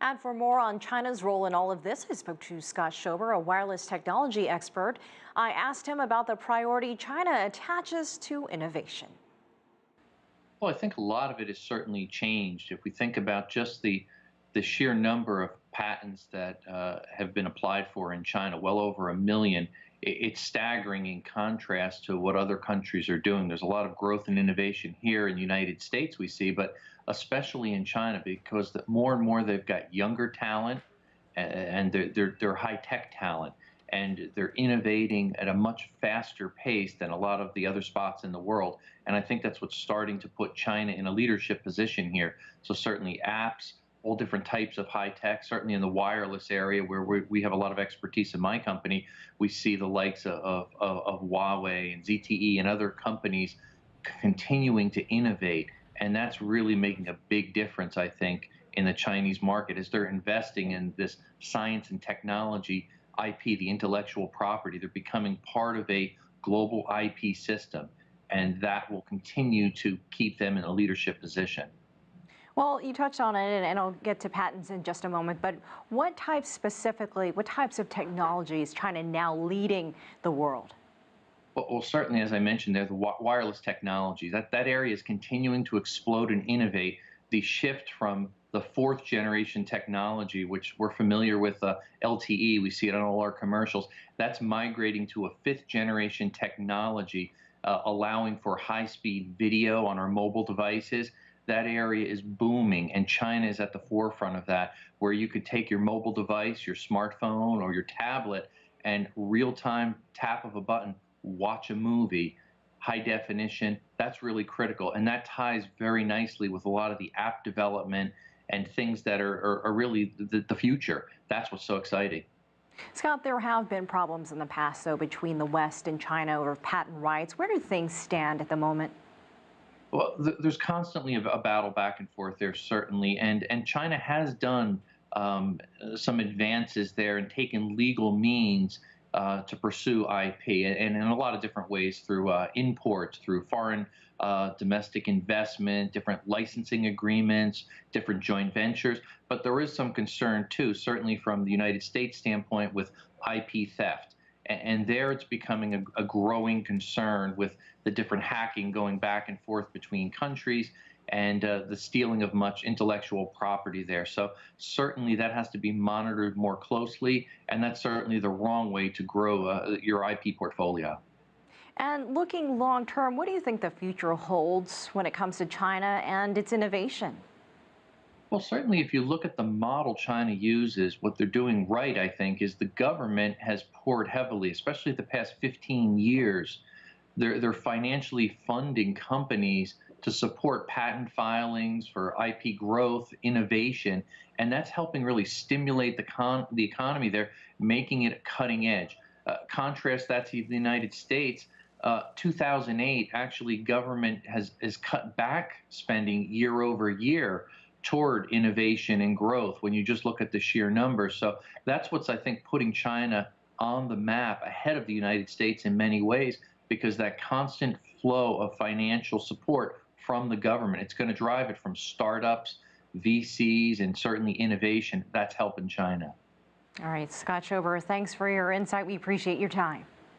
And for more on China's role in all of this, I spoke to Scott Schober, a wireless technology expert. I asked him about the priority China attaches to innovation. Well, I think a lot of it has certainly changed. If we think about just the sheer number of patents that have been applied for in China, well over 1 million, it's staggering in contrast to what other countries are doing. There's a lot of growth and innovation here in the United States we see, but especially in China, because more and more they've got younger talent and they're high-tech talent, and they're innovating at a much faster pace than a lot of the other spots in the world. And I think that's what's starting to put China in a leadership position here. So certainly apps, all different types of high tech, certainly in the wireless area where we have a lot of expertise in my company, we see the likes of Huawei and ZTE and other companies continuing to innovate. And that's really making a big difference, I think, in the Chinese market as they're investing in this science and technology IP, the intellectual property. They're becoming part of a global IP system, and that will continue to keep them in a leadership position. Well, you touched on it, and I'll get to patents in just a moment, but what types of technology is China now leading the world? Well, certainly, as I mentioned, there's the wireless technology. That area is continuing to explode and innovate. The shift from the fourth generation technology, which we're familiar with, LTE, we see it on all our commercials, that's migrating to a fifth generation technology, allowing for high-speed video on our mobile devices. That area is booming, and China is at the forefront of that, where you could take your mobile device, your smartphone, or your tablet, and real-time tap of a button, watch a movie, high definition. That's really critical, and that ties very nicely with a lot of the app development and things that are really the future. That's what's so exciting. Scott, there have been problems in the past, though, between the West and China over patent rights. Where do things stand at the moment? Well, there's constantly a battle back and forth there, certainly, and China has done some advances there and taken legal means to pursue IP, and in a lot of different ways through imports, through foreign domestic investment, different licensing agreements, different joint ventures. But there is some concern, too, certainly from the United States standpoint, with IP theft. And there it's becoming a growing concern with the different hacking going back and forth between countries and the stealing of much intellectual property there. So certainly that has to be monitored more closely, and that's certainly the wrong way to grow your IP portfolio. And looking long term, what do you think the future holds when it comes to China and its innovation? Well, certainly, if you look at the model China uses, what they're doing right, I think, is the government has poured heavily, especially the past 15 years. They're financially funding companies to support patent filings for IP growth, innovation, and that's helping really stimulate the economy there, making it cutting edge. Contrast that to the United States. 2008, actually, government has cut back spending year over year toward innovation and growth when you just look at the sheer numbers. So that's what's, I think, putting China on the map ahead of the United States in many ways, because that constant flow of financial support from the government, it's going to drive it from startups, VCs, and certainly innovation. That's helping China. All right, Scott Schober, thanks for your insight. We appreciate your time.